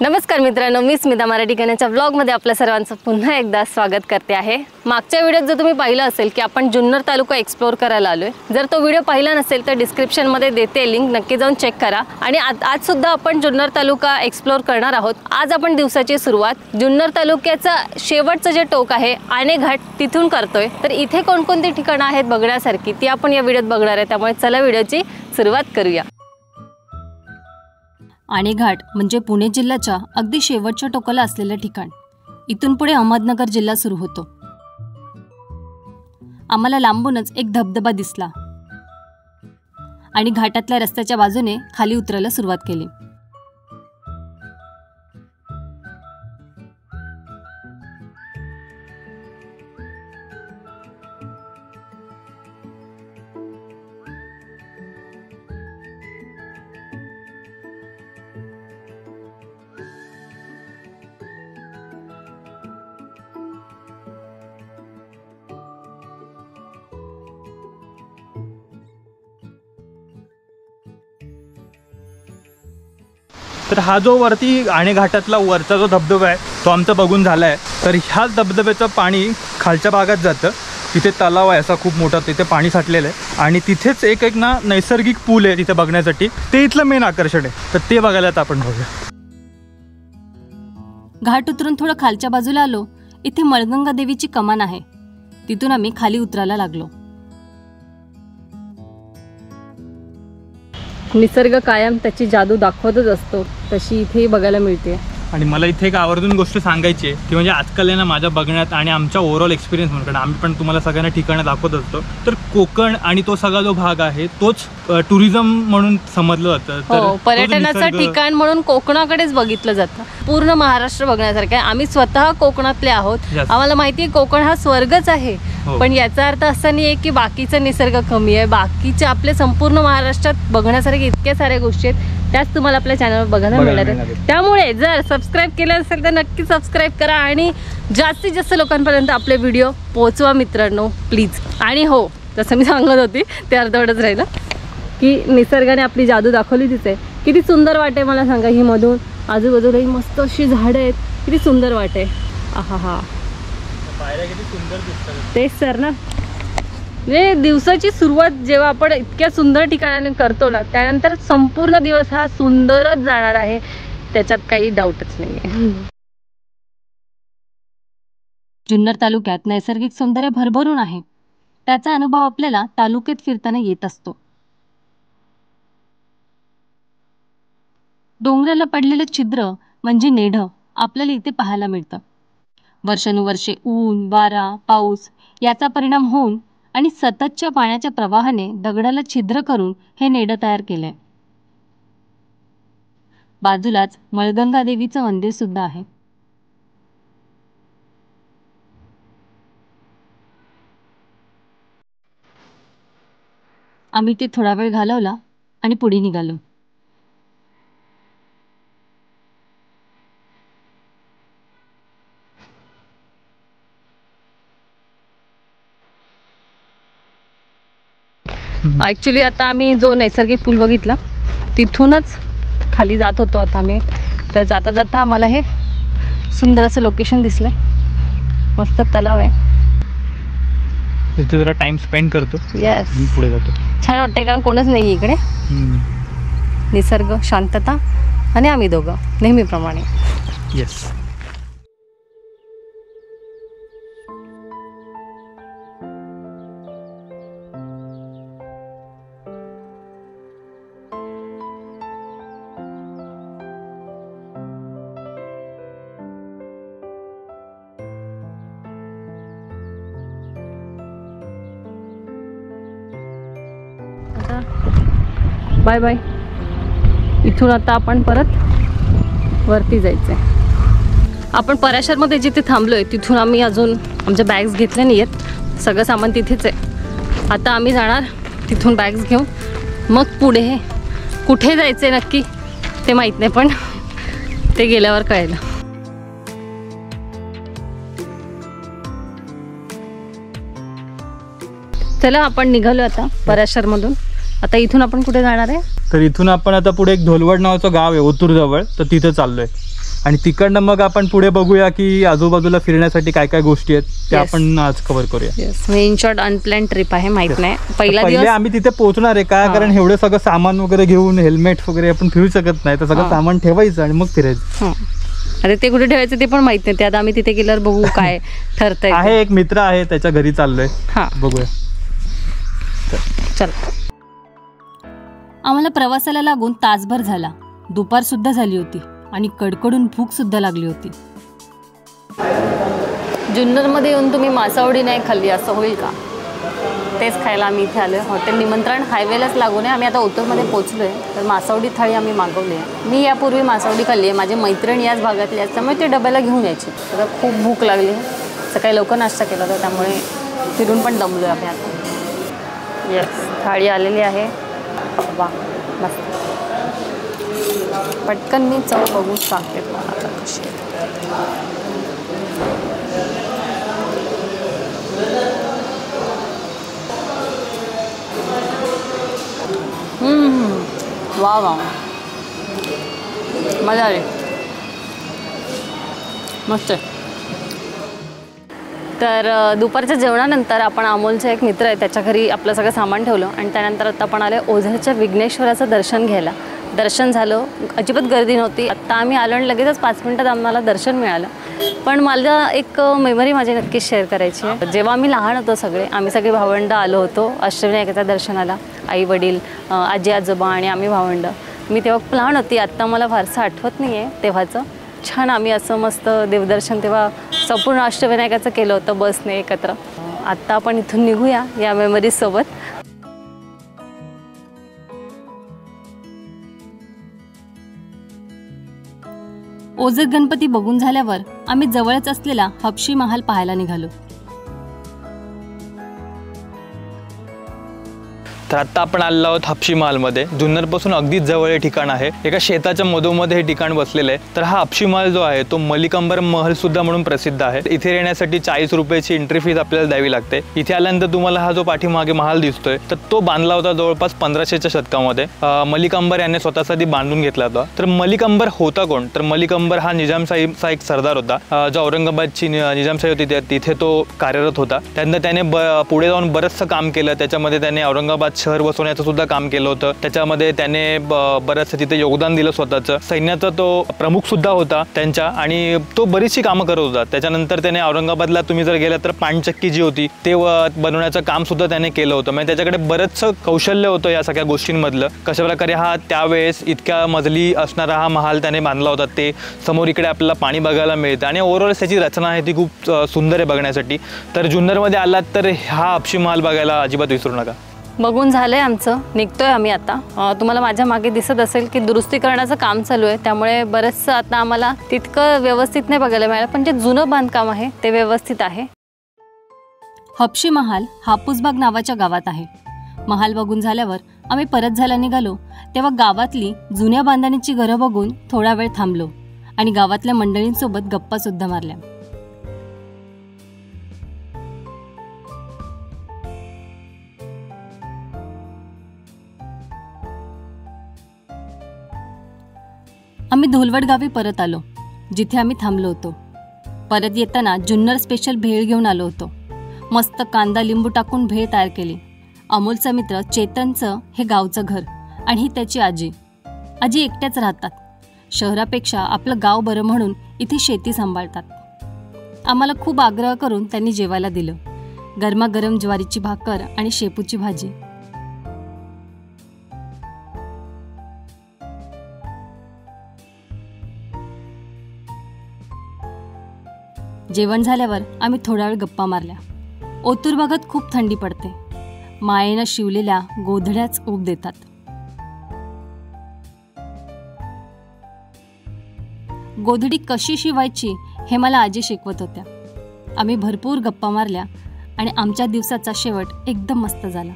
नमस्कार मित्रांनो, मी स्मिता मराठी गाण्याच्या व्लॉगमध्ये आपल्या सर्वांचं पुन्हा एकदा स्वागत करते आहे। मागच्या व्हिडिओत जर तुम्ही पाहिलं असेल की आपण जुन्नर तालुका एक्सप्लोर करायला आलोय, जर तो व्हिडिओ पाहिला नसेल तर डिस्क्रिप्शनमध्ये देते लिंक, नक्की जाऊन चेक करा। आणि आज सुद्धा आपण जुन्नर तालुका एक्सप्लोर करणार आहोत। आज आपण दिवसाची सुरुवात जुन्नर तालुक्याचा शेवटचं जे टोक आहे आणे घाट तिथून करतोय। तर इथे कोणकोणती ठिकाणं आहेत बघण्यासारखी ती आपण या व्हिडिओत बघणार आहे, त्यामुळे चला व्हिडिओची सुरुवात करूया। आणे घाट म्हणजे पुणे जिल्ह्याच्या अगदी शेवटच्या टोकाला असलेले ठिकाण। इथून पुढे अहमदनगर जिल्हा सुरू होतो। आम्हाला लांबूनच एक धबधबा दिसला आणि घाटातल्या रस्त्याच्या बाजूने खाली उतरायला सुरुवात केली। तर हा जो वरती आणे घाटातला वरचा जो धबधबा आहे तो आमचा बघून झाला आहे। तर ह्याच धबधब्याचं पाणी खालच्या भागात जातं, तिथे तलाव आहे असा खूप मोठा, तिथे पाणी साठलेलं आहे आणि तिथेच एक ना नैसर्गिक पूल आहे तिथे बघण्यासाठी, ते इथलं मेन आकर्षण आहे। तर ते बघायला आता आपण बघूया। घाट उतरून थोडं खालच्या बाजूला आलो, इथे मळगंगा देवीची कमान आहे, तिथून आम्ही खाली उतरायला लागलो। निसर्ग कायम त्याची जादू दाखवतच असतो, तशी इथे बघायला मिळते। आणि मला इथे एक आवर्जून गोष्ट सांगायची आहे की म्हणजे आजकाल आहे ना माझ्या बघण्यात आणि आमच्या ओव्हरऑल एक्सपिरियन्स म्हणून आम्ही पण तुम्हाला सगळ्यांना ठिकाणं दाखवत असतो, तर कोकण आणि तो सगळा जो भाग आहे तोच टुरिझम म्हणून समजलं जातं। पर्यटनाचं ठिकाण म्हणून कोकणाकडेच बघितलं जातं। पूर्ण महाराष्ट्र बघण्यासारखं आहे। आम्ही स्वतः कोकणातले आहोत, आम्हाला माहिती आहे कोकण हा स्वर्गच आहे। पण याचा अर्थ असा नाही आहे की बाकीचा निसर्ग कमी आहे। बाकीचे आपले संपूर्ण महाराष्ट्रात बघण्यासारखे इतके साऱ्या गोष्टी आहेत, त्याच तुम्हाला आपल्या चॅनलवर बघायला मिळणार आहेत। त्यामुळे जर सबस्क्राईब केलं असेल तर नक्की सबस्क्राईब करा आणि जास्तीत जास्त लोकांपर्यंत आपले व्हिडिओ पोहोचवा मित्रांनो, प्लीज। आणि हो, जसं मी सांगत होती ते अर्धवटच राहिलं की निसर्गाने आपली जादू दाखवली तिथे। किती सुंदर वाटे मला सांगा, ही मधून आजूबाजूलाही मस्त अशी झाडं आहेत, किती सुंदर वाटे। आहा हा, किती सुंदर दिसतात तेच सर ना, म्हणजे दिवसाची सुरुवात जेव्हा आपण इतक्या सुंदर ठिकाणाने करतो ना, त्यानंतर संपूर्ण दिवस हा सुंदरच जाणार आहे, त्याच्यात काही डाऊटच नाहीये। जुन्नर तालुक्यात नैसर्गिक सौंदर्य भरभरून आहे, त्याचा अनुभव आपल्याला तालुक्यात फिरताना येत असतो। डोंगराला पडलेलं छिद्र म्हणजे नेढं आपल्याला इथे पाहायला मिळतं। वर्षानुवर्षे ऊन, वारा, पाऊस याचा परिणाम होऊन आणि सततच्या पाण्याच्या प्रवाहाने दगडाला छिद्र करून हे नेडं तयार केलंय। बाजूलाच मळगंगा देवीचं मंदिर सुद्धा आहे। आम्ही ते थोडा वेळ घालवला आणि पुढे निघालो। ॲक्च्युली आता आम्ही जो नैसर्गिक पूल बघितला तिथूनच खाली जात होतो आता आम्ही। तर जाता जाता आम्हाला हे सुंदर असं लोकेशन दिसलंय, मस्त तलाव आहे, तिथे जरा टाइम स्पेंड करतो। यस, पुढे जातो, छान वाटते कारण कोणच नाही इकडे, निसर्ग, शांतता आणि आम्ही दोघं नेहमीप्रमाणे। Yes, bye bye. इथून आता आपण परत वरती जायचंय। आपण पराशरमध्ये जिथे थांबलोय तिथून आम्ही अजून आमच्या बॅग्स घेतल्या नाही आहेत, सगळं सामान तिथेच आहे। आता आम्ही जाणार तिथून बॅग्स घेऊन, मग पुढे कुठे जायचंय नक्की ते माहीत नाही, पण ते गेल्यावर कळेल। चला आपण निघालो आता पराशर मधून। आता इथून आपण कुठे जाणार आहे? तर इथून आपण आता पुढे एक धोलवड नावाचं गाव आहे ओतूर जवळ, तर तिथे चाललोय। आणि तिकडनं मग आपण पुढे बघूया की आजूबाजूला फिरण्यासाठी काय काय गोष्टी आहेत ते आपण आज कव्हर करूया. इन शॉर्ट अनप्लॅन ट्रिप आहे, माहित नाही पहिला पहिले दिवस आम्ही तिथे पोहोचणार आहे का, कारण एवढं सगळं सामान वगैरे घेऊन हेल्मेट वगैरे आपण फिरू शकत नाही, तर सगळं सामान ठेवायचं आणि मग फिरायचं. अरे ते कुठे ठेवायचं ते पण माहित नाही, ते आता आम्ही तिथे गेल्यावर बघू काय ठरतंय. आहे एक मित्र आहे त्याच्या घरी चाललोय, बघूया. चल. आम्हाला प्रवासाला लागून तासभर झाला. दुपार सुद्धा झाली होती आणि कडकडून भूक सुद्धा लागली होती. जुन्नरमध्ये येऊन तुम्ही मासावडी नाही खाल्ली असं होईल का? तेच खायला आम्ही इथे आलो आहे. हॉटेल निमंत्रण हायवेलाच लागून आहे. आम्ही आता ओतूरमध्ये पोचलो आहे, तर मासावडी थाळी आम्ही मागवली आहे. मी यापूर्वी मासावडी खाल्ली आहे, माझी मैत्रीण याच भागातली आहे, त्यामुळे ते डब्याला घेऊन यायची. तर खूप भूक लागली आहे. सकाळी लवकर नाश्ता केला होता, त्यामुळे फिरून पण दमलो आहे आम्ही आता. येस, थाळी आलेली आहे. वा मस्त. पटकन मी चव बघून सांगते तुम्हाला आता कशी आहे. वा वा, मजा आली, मस्त आहे. तर दुपारच्या जेवणानंतर आपण अमोलचा एक मित्र आहे त्याच्या घरी आपलं सगळं सामान ठेवलं आणि त्यानंतर आता आपण आले ओझरच्या विघ्नेश्वराचं दर्शन घ्यायला. दर्शन झालं, अजिबात गर्दी नव्हती. आत्ता आम्ही आलो आणि लगेचच 5 मिनिटात आम्हाला दर्शन मिळालं. पण मला एक मेमरी माझी नक्कीच शेअर करायची आहे. जेव्हा आम्ही लहान होतो आम्ही सगळे भावंड आलो होतो अष्टविनायकाच्या दर्शनाला, आई वडील, आजी आजोबा आणि आम्ही भावंड. मी तेव्हा लहान होती, आत्ता मला फारसं आठवत नाही आहे तेव्हाचं. छान आम्ही असं मस्त देवदर्शन तेव्हा संपूर्ण अष्टविनायकाचं केलं होतं बसने एकत्र. आत्ता आपण इथून निघूया या मेमरीजसोबत. ओझर गणपती बघून झाल्यावर आम्ही जवळच असलेला हबशी महाल पाहायला निघालो. तर आता आपण आलेलो आहोत हबशी महालमध्ये. जुन्नरपासून अगदीच जवळ हे ठिकाण आहे. एका शेताच्या मधोमध हे ठिकाण बसलेलं आहे. तर हा हबशी महाल जो आहे तो मलिकांबर महल सुद्धा म्हणून प्रसिद्ध आहे. इथे येण्यासाठी 40 रुपयाची एंट्री फीज आपल्याला द्यावी लागते. इथे आल्यानंतर तुम्हाला हा जो पाठीमागे महाल दिसतोय तर तो बांधला होता जवळपास 1500च्या शतकामध्ये. मलिकांबर यांनी स्वतःसाठी बांधून घेतला होता. तर मलिकांबर होता कोण? तर मलिकांबर हा निजामशाहीचा एक सरदार होता. जो औरंगाबादची निजामशाही होती तिथे तो कार्यरत होता. त्यानंतर त्याने पुढे जाऊन बरंचसं काम केलं. त्याच्यामध्ये त्याने औरंगाबाद शहर बसवण्याचं सुद्धा काम केलं होतं. त्याच्यामध्ये त्याने बरंचसं तिथे योगदान दिलं स्वतःचं. सैन्याचा तो प्रमुख सुद्धा होता त्यांच्या आणि तो बरीचशी कामं करत होता. त्याच्यानंतर त्याने औरंगाबादला तुम्ही जर गेला तर पाणचक्की जी होती ते बनवण्याचं काम सुद्धा त्याने केलं होतं. म्हणजे त्याच्याकडे बरंचसं कौशल्य होतं या सगळ्या गोष्टींमधलं. कशाप्रकारे हा त्यावेळेस इतक्या मजली असणारा हा महाल त्याने बांधला होता ते समोर इकडे आपल्याला पाणी बघायला मिळतं आणि ओव्हरऑल त्याची रचना आहे ती खूप सुंदर आहे बघण्यासाठी. तर जुन्नरमध्ये आलात तर हा हबशी महाल बघायला अजिबात विसरू नका. बघून झालंय आमचं, निघतोय आम्ही आता. तुम्हाला माझ्या मागे दिसत असेल की दुरुस्ती करण्याचं काम चालू आहे, त्यामुळे बरंचसं आता आम्हाला तितकं व्यवस्थित नाही बघायला मिळालं, पण जे जुनं बांधकाम आहे ते व्यवस्थित आहे. हबशी महाल हापूसबाग नावाच्या गावात आहे. महाल बघून झाल्यावर आम्ही परत जायला निघालो तेव्हा गावातली जुन्या बांधणीची घरं बघून थोडा वेळ थांबलो आणि गावातल्या मंडळींसोबत गप्पा सुद्धा मारल्या. आम्ही धोलवड गावी परत आलो, जिथे आम्ही थांबलो होतो. परत येताना जुन्नर स्पेशल भेळ घेऊन आलो होतो. मस्त कांदा लिंबू टाकून भेळ तयार केली. अमोलचा मित्र चेतनचं हे गावचं घर आणि ही त्याची आजी. आजी एकट्याच राहतात. शहरापेक्षा आपलं गाव बरं म्हणून इथे शेती सांभाळतात. आम्हाला खूप आग्रह करून त्यांनी जेवायला दिलं. गरमागरम ज्वारीची भाकर आणि शेपूची भाजी. जेवण झाल्यावर आम्ही थोडा वेळ गप्पा मारल्या. ओतूर भागात खूप थंडी पडते. मायेनं शिवलेल्या गोधड्याच ऊब देतात. गोधडी कशी शिवायची हे मला आजी शिकवत होत्या. आम्ही भरपूर गप्पा मारल्या आणि आमच्या दिवसाचा शेवट एकदम मस्त झाला.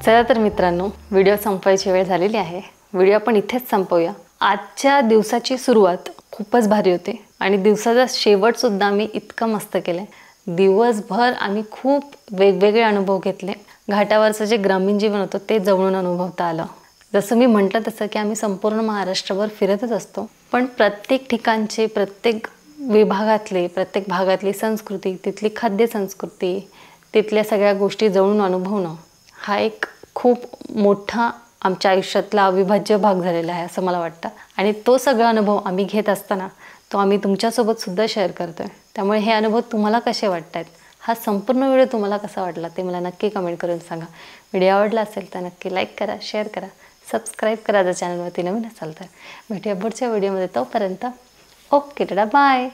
चला तर मित्रांनो, व्हिडिओ संपवायची वेळ झालेली आहे. व्हिडिओ आपण इथेच संपवूया. आजच्या दिवसाची सुरुवात खूपच भारी होते आणि दिवसाचा शेवटसुद्धा आम्ही इतकं मस्त केलं आहे. दिवसभर आम्ही खूप वेगवेगळे अनुभव घेतले. घाटावरचं जे ग्रामीण जीवन होतं ते जवळून अनुभवता आलं. जसं मी म्हटलं तसं की आम्ही संपूर्ण महाराष्ट्रभर फिरतच असतो, पण प्रत्येक ठिकाणचे, प्रत्येक विभागातले, प्रत्येक भागातली संस्कृती, तिथली खाद्य संस्कृती, तिथल्या सगळ्या गोष्टी जवळून अनुभवणं हा एक खूप मोठा आमच्या आयुष्यातला अविभाज्य भाग झालेला आहे असं मला वाटतं. आणि तो सगळा अनुभव आम्ही घेत असताना तो आम्ही तुमच्यासोबतसुद्धा शेअर करतो आहे. त्यामुळे हे अनुभव तुम्हाला कसे वाटत आहेत, हा संपूर्ण व्हिडिओ तुम्हाला कसा वाटला ते मला नक्की कमेंट करून सांगा. व्हिडिओ आवडला असेल तर नक्की लाईक करा, शेअर करा, सबस्क्राईब करा जर चॅनलवरती नवीन असाल तर. भेटूया पुढच्या व्हिडिओमध्ये. तोपर्यंत ओके, टाटा, बाय.